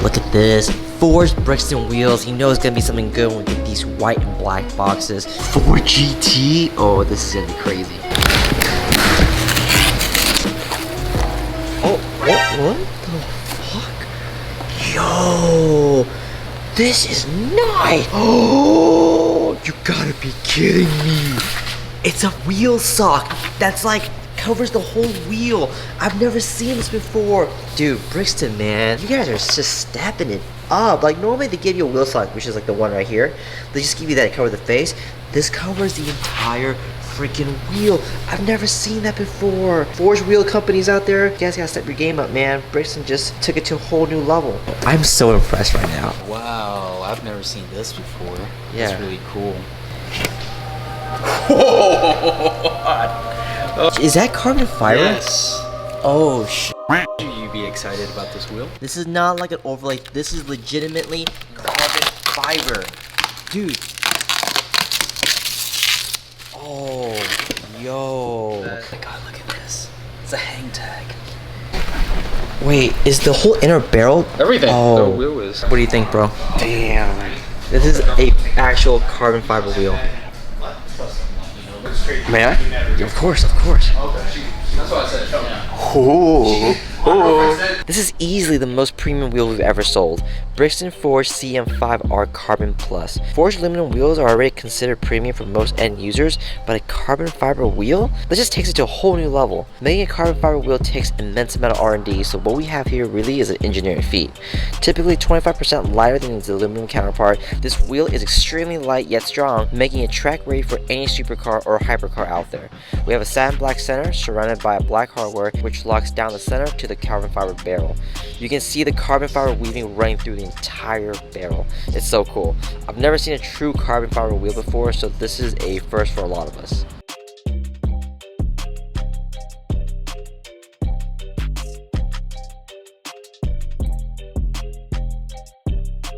Look at this. Forged Brixton wheels. You know it's gonna be something good when we get these white and black boxes. 4GT? Oh, this is gonna be crazy. Oh, what the fuck? Yo, this is nice. Oh, you gotta be kidding me. It's a wheel sock that's like covers the whole wheel. I've never seen this before. Dude, Brixton, man, you guys are just stepping it up. Like normally they give you a wheel sock, which is like the one right here. They just give you that to cover the face. This covers the entire freaking wheel. I've never seen that before. Forged wheel companies out there, you guys gotta step your game up, man. Brixton just took it to a whole new level. I'm so impressed right now. Wow, I've never seen this before. Yeah. That's really cool. Is that carbon fiber? Yes. Oh shit. Should you be excited about this wheel? This is not like an overlay. This is legitimately carbon fiber. Dude. Oh, yo. Oh my god, look at this. It's a hang tag. Wait, is the whole inner barrel? Everything. Oh. The wheel is. What do you think, bro? Damn. This is a actual carbon fiber wheel. May I? Of course, of course. That's what I said. Ooh. This is easily the most premium wheel we've ever sold. Brixton forged CM5-R Carbon Plus. Forged aluminum wheels are already considered premium for most end users, but a carbon fiber wheel? That just takes it to a whole new level. Making a carbon fiber wheel takes immense amount of R&D, so what we have here really is an engineering feat. Typically 25% lighter than its aluminum counterpart, this wheel is extremely light yet strong, making it track ready for any supercar or hypercar out there. We have a satin black center surrounded by a black hardware which locks down the center to the carbon fiber barrel. You can see the carbon fiber weaving running through the entire barrel. It's so cool. I've never seen a true carbon fiber wheel before, so this is a first for a lot of us.